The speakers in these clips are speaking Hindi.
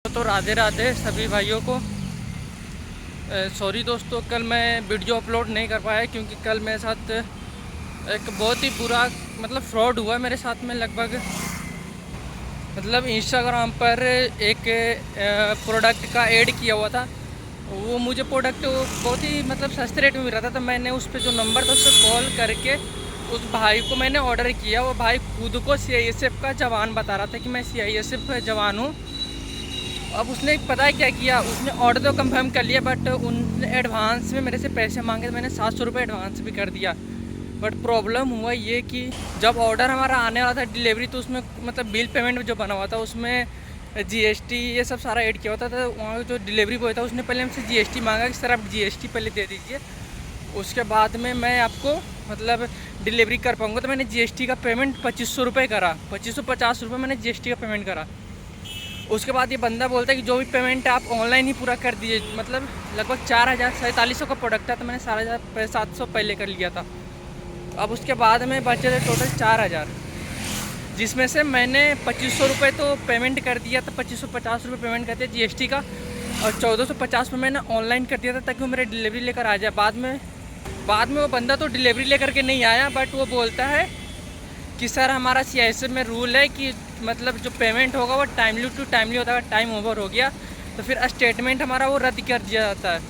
तो राधे राधे सभी भाइयों को। सॉरी दोस्तों, कल मैं वीडियो अपलोड नहीं कर पाया क्योंकि कल मेरे साथ एक बहुत ही बुरा फ्रॉड हुआ मेरे साथ में। लगभग इंस्टाग्राम पर एक प्रोडक्ट का ऐड किया हुआ था। वो मुझे प्रोडक्ट बहुत ही सस्ते रेट में मिल रहा था, तो मैंने उस पर जो नंबर था उस पर कॉल करके उस भाई को मैंने ऑर्डर किया। वो भाई खुद को CISF का जवान बता रहा था कि मैं CISF का जवान हूँ। अब उसने पता है क्या किया, उसने ऑर्डर तो कंफर्म कर लिया, बट उनने एडवांस में मेरे से पैसे मांगे तो मैंने 700 रुपये एडवांस भी कर दिया। बट प्रॉब्लम हुआ ये कि जब ऑर्डर हमारा आने वाला था डिलीवरी, तो उसमें बिल पेमेंट जो बना हुआ था उसमें GST ये सब सारा ऐड किया होता था। वहाँ जो डिलीवरी बॉय था उसने पहले हमसे GST मांगा कि सर आप GST पहले दे दीजिए, उसके बाद में मैं आपको डिलीवरी कर पाऊँगा। तो मैंने GST का पेमेंट 2500 रुपये करा, 2550 रुपये मैंने GST का पेमेंट करा। उसके बाद ये बंदा बोलता है कि जो भी पेमेंट है आप ऑनलाइन ही पूरा कर दीजिए। लगभग 4700 का प्रोडक्ट था, तो मैंने 4700 पहले कर लिया था। अब उसके बाद में बचे थे टोटल 4000, जिसमें से मैंने 2500 रुपये तो पेमेंट कर दिया था, 2550 रुपये पेमेंट कर दिया GST का, और 1450 में मैंने ऑनलाइन कर दिया था ताकि वो मेरे डिलीवरी लेकर आ जाए। बाद में वो बंदा तो डिलीवरी लेकर के नहीं आया, बट वो बोलता है कि सर हमारा CISF में रूल है कि जो पेमेंट होगा वो टाइमली टू टाइमली होता है। टाइम ओवर हो गया तो फिर स्टेटमेंट हमारा वो रद्द कर दिया जाता है।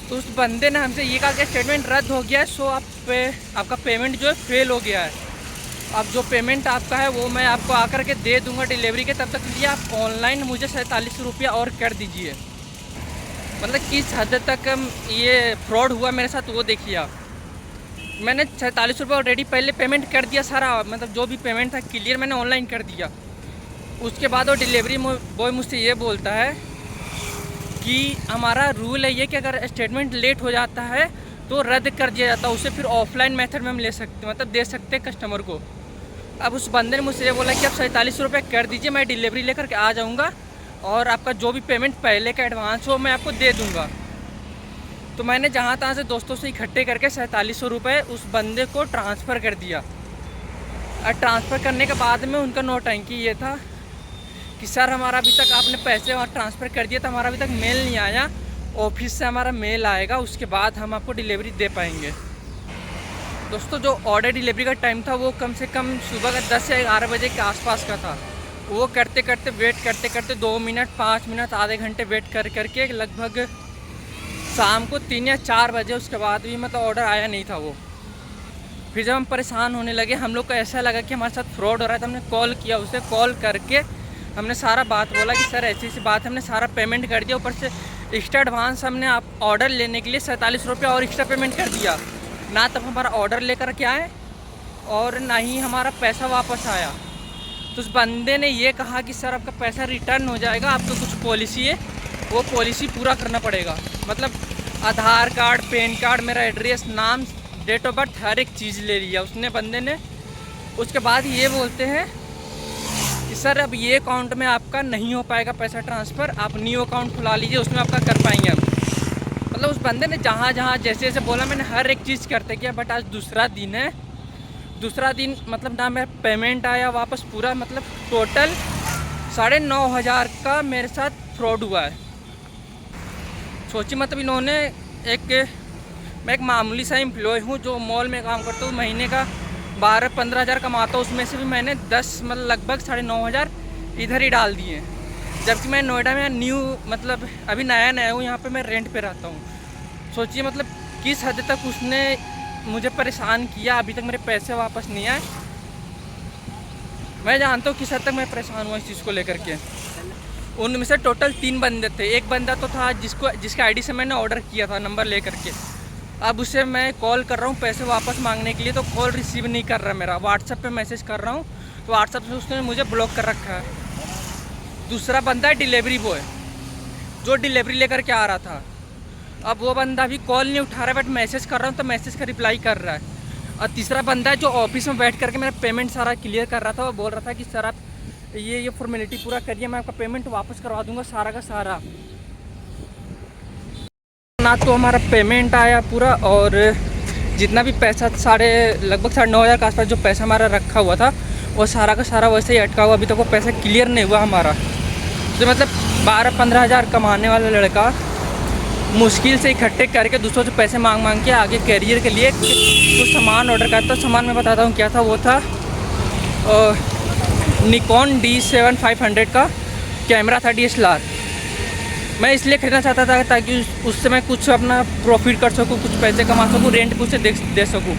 तो उस बंदे ने हमसे ये कहा कि स्टेटमेंट रद्द हो गया है, सो आपका पेमेंट जो है फेल हो गया है। अब जो पेमेंट आपका है वो मैं आपको आकर के दे दूंगा डिलीवरी के, तब तक लिए आप ऑनलाइन मुझे 47 रुपया और कर दीजिए। किस हद तक ये फ्रॉड हुआ मेरे साथ वो देखिए आप। मैंने 47 रुपये ऑलरेडी पहले पेमेंट कर दिया सारा, जो भी पेमेंट था क्लियर मैंने ऑनलाइन कर दिया। उसके बाद वो डिलीवरी बॉय मुझसे ये बोलता है कि हमारा रूल है ये कि अगर स्टेटमेंट लेट हो जाता है तो रद्द कर दिया जाता है, उसे फिर ऑफलाइन मेथड में हम ले सकते दे सकते हैं कस्टमर को। अब उस बंदे ने मुझसे ये बोला कि आप 47 रुपये कर दीजिए, मैं डिलीवरी लेकर के आ जाऊँगा और आपका जो भी पेमेंट पहले का एडवांस हो मैं आपको दे दूँगा। तो मैंने जहाँ तहाँ से दोस्तों से इकट्ठे करके 4700 रुपये उस बंदे को ट्रांसफ़र कर दिया। और ट्रांसफ़र करने के बाद में उनका नौटंकी ये था कि सर हमारा अभी तक आपने पैसे वहाँ ट्रांसफ़र कर दिया, तो हमारा अभी तक मेल नहीं आया, ऑफिस से हमारा मेल आएगा, उसके बाद हम आपको डिलीवरी दे पाएंगे। दोस्तों, जो ऑर्डर डिलीवरी का टाइम था वो कम से कम सुबह का 10 या 11 बजे के आसपास का था। वो वेट करते करते 2 मिनट 5 मिनट आधे घंटे वेट करके लगभग शाम को 3 या 4 बजे, उसके बाद भी ऑर्डर आया नहीं था वो। फिर जब हम परेशान होने लगे, हम लोग को ऐसा लगा कि हमारे साथ फ्रॉड हो रहा है, तो हमने कॉल किया, उसे कॉल करके हमने सारा बात बोला कि सर ऐसी बात, हमने सारा पेमेंट कर दिया, ऊपर से एक्स्ट्रा एडवांस हमने आप ऑर्डर लेने के लिए 47 रुपये और एक्स्ट्रा पेमेंट कर दिया। ना तब हमारा ऑर्डर लेकर के आए और ना ही हमारा पैसा वापस आया। तो उस बंदे ने ये कहा कि सर आपका पैसा रिटर्न हो जाएगा, आपको कुछ पॉलिसी है वो पॉलिसी पूरा करना पड़ेगा। आधार कार्ड, पैन कार्ड, मेरा एड्रेस, नाम, डेट ऑफ बर्थ, हर एक चीज़ ले लिया उसने बंदे ने। उसके बाद ये बोलते हैं कि सर अब ये अकाउंट में आपका नहीं हो पाएगा पैसा ट्रांसफ़र, आप न्यू अकाउंट खुला लीजिए, उसमें आपका कर पाएंगे हम। उस बंदे ने जहाँ जैसे जैसे बोला मैंने हर एक चीज़ करते किया। बट आज दूसरा दिन है, दूसरा दिन ना मेरा पेमेंट आया वापस पूरा, टोटल 9500 का मेरे साथ फ्रॉड हुआ है। सोची इन्होंने मैं एक मामूली सा एम्प्लॉय हूँ जो मॉल में काम करता हूँ, महीने का 12-15 हज़ार कमाता हूँ, उसमें से भी मैंने 10 लगभग 9500 इधर ही डाल दिए। जबकि मैं नोएडा में न्यू अभी नया हूँ, यहाँ पे मैं रेंट पे रहता हूँ। सोचिए किस हद तक उसने मुझे परेशान किया, अभी तक मेरे पैसे वापस नहीं आए। मैं जानता हूँ किस हद तक मैं परेशान हुआ इस चीज़ को लेकर के। उनमें से टोटल 3 बंदे थे। एक बंदा तो था जिसके आईडी से मैंने ऑर्डर किया था नंबर ले करके। अब उसे मैं कॉल कर रहा हूँ पैसे वापस मांगने के लिए, तो कॉल रिसीव नहीं कर रहा मेरा। व्हाट्सएप पे मैसेज कर रहा हूँ तो व्हाट्सएप से उसने मुझे ब्लॉक कर रखा है। दूसरा बंदा है डिलीवरी बॉय जो डिलीवरी लेकर के आ रहा था। अब वो बंदा भी कॉल नहीं उठा रहा है, बट मैसेज कर रहा हूँ तो मैसेज का रिप्लाई कर रहा है। और तीसरा बंदा है जो ऑफिस में बैठ करके मेरा पेमेंट सारा क्लियर कर रहा था। वो बोल रहा था कि सर आप ये फॉर्मेलिटी पूरा करिए, मैं आपका पेमेंट वापस करवा दूंगा सारा का सारा। ना तो हमारा पेमेंट आया पूरा, और जितना भी पैसा लगभग 9,500 के आसपास जो पैसा हमारा रखा हुआ था वो सारा का सारा वैसे ही अटका हुआ। अभी तक वो पैसा क्लियर नहीं हुआ हमारा। तो मतलब 12-15 हज़ार कमाने वाला लड़का मुश्किल से इकट्ठे करके दूसरों से पैसे मांग मांग के आगे करियर के लिए कुछ सामान ऑर्डर करता। तो सामान मैं बताता हूँ क्या था। वो था निकॉन D7500 का कैमरा था, DSLR। मैं इसलिए खरीदना चाहता था ताकि उससे मैं कुछ अपना प्रॉफिट कर सकूँ, कुछ पैसे कमा सकूँ, रेंट कुछ दे सकूँ,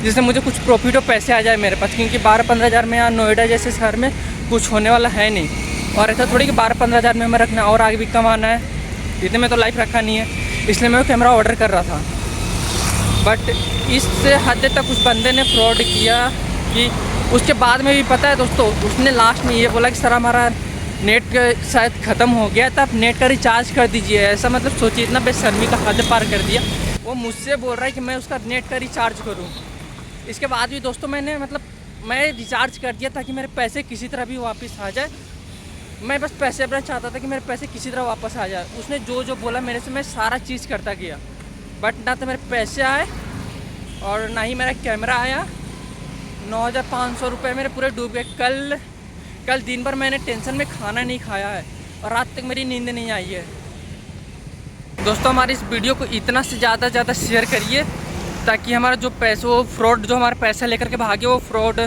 जिससे मुझे कुछ प्रॉफिट और पैसे आ जाए मेरे पास। क्योंकि 12-15 हज़ार में यहाँ नोएडा जैसे शहर में कुछ होने वाला है नहीं। और ऐसा थोड़ी कि 12-15 हज़ार में हमें रखना और आगे भी कमाना है, इतने में तो लाइफ रखा नहीं है। इसलिए मैं वो कैमरा ऑर्डर कर रहा था। बट इससे हद तक उस बंदे ने फ्रॉड किया कि उसके बाद में भी पता है दोस्तों, उसने लास्ट में ये बोला कि सर हमारा नेट शायद ख़त्म हो गया था, आप नेट का रिचार्ज कर दीजिए। ऐसा मतलब सोचिए, इतना बेशर्मी का हद पार कर दिया। वो मुझसे बोल रहा है कि मैं उसका नेट का रिचार्ज करूँ। इसके बाद भी दोस्तों मैं रिचार्ज कर दिया ताकि मेरे पैसे किसी तरह भी वापस आ जाए। मैं बस पैसे अपना चाहता था कि मेरे पैसे किसी तरह वापस आ जाए। उसने जो बोला मेरे से, मैं सारा चीज़ करता गया। बट ना तो मेरे पैसे आए और ना ही मेरा कैमरा आया। 9,500 रुपये मेरे पूरे डूब गए। कल दिन भर मैंने टेंशन में खाना नहीं खाया है और रात तक मेरी नींद नहीं आई है। दोस्तों हमारी इस वीडियो को इतना से ज़्यादा शेयर करिए ताकि हमारा जो पैसे, वो फ्रॉड जो हमारा पैसा लेकर के भागे, वो फ्रॉड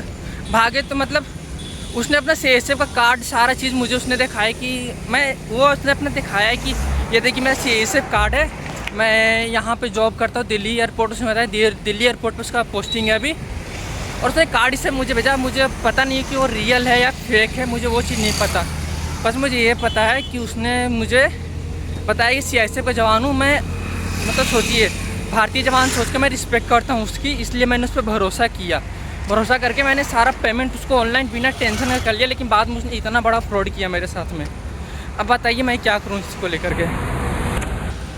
भागे। तो मतलब उसने अपना CSF का कार्ड सारा चीज़ मुझे उसने दिखाया कि उसने अपने दिखाया है कि ये देखिए मेरा CSF कार्ड है, मैं यहाँ पे जॉब करता हूँ दिल्ली एयरपोर्ट। उसने बताया दिल्ली एयरपोर्ट पे उसका पोस्टिंग है अभी। और उसने कार्ड से मुझे भेजा। मुझे पता नहीं कि वो रियल है या फेक है, मुझे वो चीज़ नहीं पता। बस मुझे ये पता है कि उसने मुझे बताया कि CSF का जवान हूँ मैं। मतलब सोचिए, भारतीय जवान सोच के मैं रिस्पेक्ट करता हूँ उसकी, इसलिए मैंने उस पर भरोसा किया। भरोसा करके मैंने सारा पेमेंट उसको ऑनलाइन बिना टेंशन का कर लिया। लेकिन बाद में उसने इतना बड़ा फ्रॉड किया मेरे साथ में। अब बताइए मैं क्या करूँ इसको लेकर के।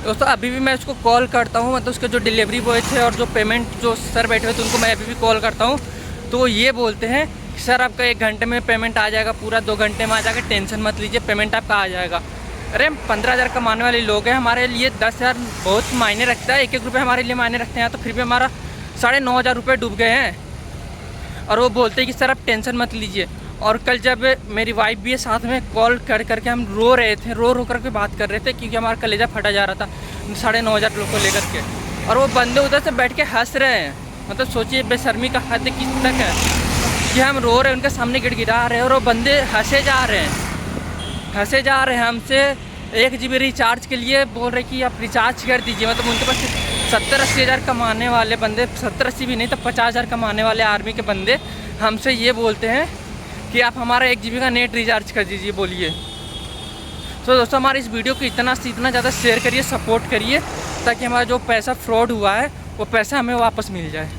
दोस्तों अभी भी मैं उसको कॉल करता हूँ, मतलब उसके जो डिलीवरी बॉय थे और जो पेमेंट जो सर बैठे हुए थे उनको मैं अभी भी कॉल करता हूँ। तो वो ये बोलते हैं कि सर आपका 1 घंटे में पेमेंट आ जाएगा, पूरा 2 घंटे में आ जाएगा, टेंशन मत लीजिए, पेमेंट आपका आ जाएगा। अरे 15 हज़ार कमाने वाले लोग हैं, हमारे लिए 10 हज़ार बहुत मायने रखता है। 1-1 रुपये हमारे लिए मायने रखते हैं। तो फिर भी हमारा 9,500 रुपये डूब गए हैं। और वो बोलते हैं कि सर आप टेंशन मत लीजिए। और कल जब मेरी वाइफ भी है साथ में, कॉल करके हम रो रहे थे, रो करके बात कर रहे थे क्योंकि हमारा कलेजा फटा जा रहा था 9,500 लोग को लेकर के। और वो बंदे उधर से बैठ के हंस रहे हैं। मतलब सोचिए बेशर्मी का हद किस तक है कि हम रो रहे हैं, उनके सामने गिड़गिड़ा रहे हैं और वो बंदे हंसे जा रहे हैं हमसे। 1 GB रिचार्ज के लिए बोल रहे कि आप रिचार्ज कर दीजिए। मतलब उनके पास 70-80 हज़ार कमाने वाले बंदे, 70-80 भी नहीं तो 50 हज़ार कमाने वाले आर्मी के बंदे हमसे ये बोलते हैं कि आप हमारा 1 GB का नेट रिचार्ज कर दीजिए। बोलिए। तो दोस्तों हमारी इस वीडियो को इतना ज़्यादा शेयर करिए, सपोर्ट करिए ताकि हमारा जो पैसा फ्रॉड हुआ है वो पैसा हमें वापस मिल जाए।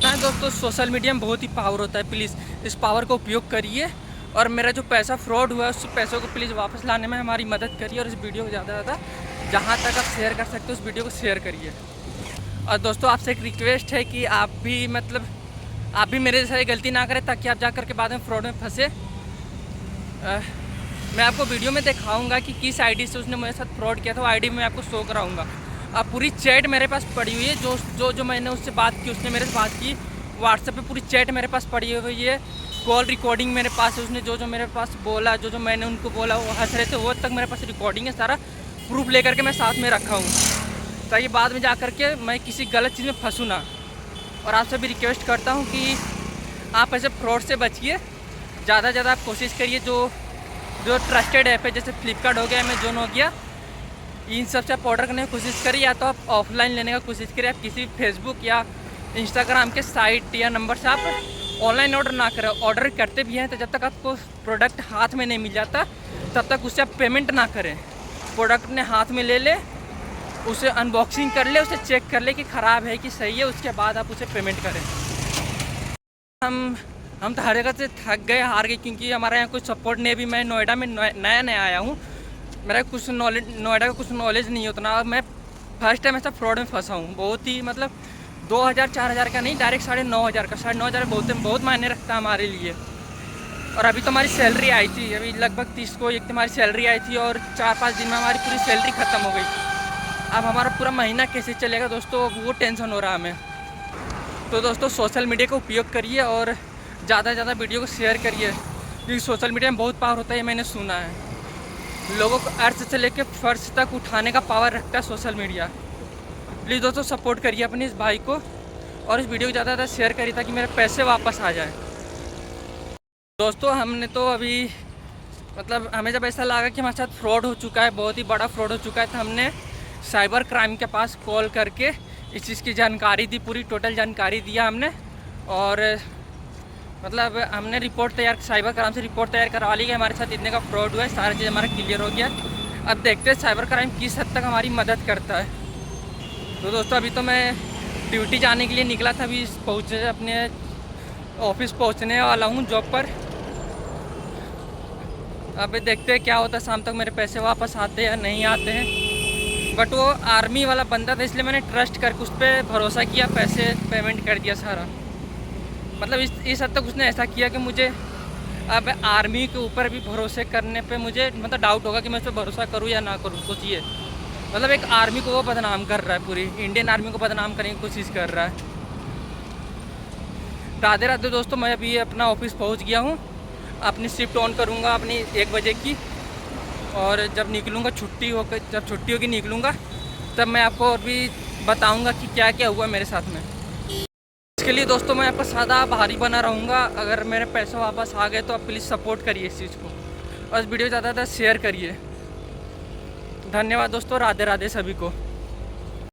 हाँ दोस्तों, सोशल मीडिया में बहुत ही पावर होता है, प्लीज़ इस पावर का उपयोग करिए और मेरा जो पैसा फ्रॉड हुआ है उस पैसों को प्लीज़ वापस लाने में हमारी मदद करिए। और इस वीडियो को ज़्यादा जहाँ तक आप शेयर कर सकते हो उस वीडियो को शेयर करिए। और दोस्तों आपसे एक रिक्वेस्ट है कि आप भी मेरे जैसा गलती ना करें ताकि आप जा कर के बाद में फ्रॉड में फंसे। मैं आपको वीडियो में दिखाऊंगा कि किस आईडी से उसने मेरे साथ फ्रॉड किया था। वो आईडी मैं आपको शो कराऊंगा। अब पूरी चैट मेरे पास पड़ी हुई है, जो मैंने उससे बात की, उसने मेरे से बात की व्हाट्सएप पे, पूरी चैट मेरे पास पड़ी हुई है। कॉल रिकॉर्डिंग मेरे पास है। उसने जो मेरे पास बोला, जो मैंने उनको बोला, वो हंस रहे थे, वो तक मेरे पास रिकॉर्डिंग है। सारा प्रूफ लेकर के मैं साथ में रखा हूँ ताकि बाद में जा कर के मैं किसी गलत चीज़ में फंसूँ ना। और आपसे भी रिक्वेस्ट करता हूँ कि आप ऐसे फ्रॉड से बचिए। ज़्यादा आप कोशिश करिए जो ट्रस्टेड ऐप है, जैसे फ्लिपकार्ट हो गया, अमेजोन हो गया, इन सब से आप ऑर्डर करने की कोशिश करिए। या तो आप ऑफलाइन लेने का कोशिश करिए। आप किसी फेसबुक या इंस्टाग्राम के साइट या नंबर से आप ऑनलाइन ऑर्डर ना करें। ऑर्डर करते भी हैं तो जब तक आपको प्रोडक्ट हाथ में नहीं मिल जाता तब तक उससे आप पेमेंट ना करें। प्रोडक्ट ने हाथ में ले ले, उसे अनबॉक्सिंग कर ले, उसे चेक कर ले कि ख़राब है कि सही है, उसके बाद आप उसे पेमेंट करें। हम तो हर जगह से थक गए, हार गए, क्योंकि हमारे यहाँ कोई सपोर्ट नहीं। भी मैं नोएडा में नया आया हूँ, मेरा कुछ नोएडा का कुछ नॉलेज नहीं उतना। मैं फर्स्ट टाइम ऐसा फ्रॉड में फंसा हूँ। बहुत ही मतलब 2,000-4,000 का नहीं, डायरेक्ट 9,500 का। 9,500 बहुत मायने रखता है हमारे लिए। और अभी तो हमारी सैलरी आई थी, अभी लगभग 30 को एक हमारी सैलरी आई थी और 4-5 दिन में हमारी पूरी सैलरी ख़त्म हो गई। अब हमारा पूरा महीना कैसे चलेगा दोस्तों, वो टेंशन हो रहा है हमें। तो दोस्तों सोशल मीडिया का उपयोग करिए और ज़्यादा वीडियो को शेयर करिए, क्योंकि सोशल मीडिया में बहुत पावर होता है, मैंने सुना है। लोगों को अर्थ से लेकर फर्श तक उठाने का पावर रखता है सोशल मीडिया। प्लीज़ दोस्तों सपोर्ट करिए अपने इस भाई को और इस वीडियो को ज़्यादा ज़्यादा शेयर करिए ताकि मेरे पैसे वापस आ जाए। दोस्तों हमने तो अभी मतलब हमें जब ऐसा लगा कि हमारे साथ फ्रॉड हो चुका है, बहुत ही बड़ा फ्रॉड हो चुका है, तो हमने साइबर क्राइम के पास कॉल करके इस चीज़ की जानकारी दी, पूरी टोटल जानकारी दिया हमने। और मतलब हमने रिपोर्ट तैयार, साइबर क्राइम से रिपोर्ट तैयार करवा ली कि हमारे साथ इतने का फ्रॉड हुआ है, सारा चीज़ हमारा क्लियर हो गया। अब देखते हैं साइबर क्राइम किस हद तक हमारी मदद करता है। तो दोस्तों अभी तो मैं ड्यूटी जाने के लिए निकला था, अभी पहुँचे अपने ऑफिस पहुँचने वाला हूँ जॉब पर। अब देखते हैं क्या होता है, शाम तक मेरे पैसे वापस आते या नहीं आते हैं। बट वो आर्मी वाला बंदा था इसलिए मैंने ट्रस्ट करके उस पर भरोसा किया, पैसे पेमेंट कर दिया सारा। मतलब इस हद तक उसने ऐसा किया कि मुझे अब आर्मी के ऊपर भी भरोसे करने पे मुझे मतलब डाउट होगा कि मैं उस पर भरोसा करूँ या ना करूँ। सोचिए मतलब एक आर्मी को वो बदनाम कर रहा है, पूरी इंडियन आर्मी को बदनाम करने की कोशिश कर रहा है। राधे राधे दोस्तों, मैं अभी अपना ऑफिस पहुँच गया हूँ, अपनी शिफ्ट ऑन करूँगा अपनी 1 बजे की। और जब निकलूँगा जब छुट्टी होगी निकलूँगा, तब मैं आपको और भी बताऊँगा कि क्या क्या हुआ मेरे साथ में। इसके लिए दोस्तों मैं आपका सदा आभारी बना रहूँगा। अगर मेरे पैसे वापस आ गए तो आप प्लीज़ सपोर्ट करिए इस चीज़ को और इस वीडियो ज़्यादा से ज़्यादा शेयर करिए। धन्यवाद दोस्तों, राधे राधे सभी को।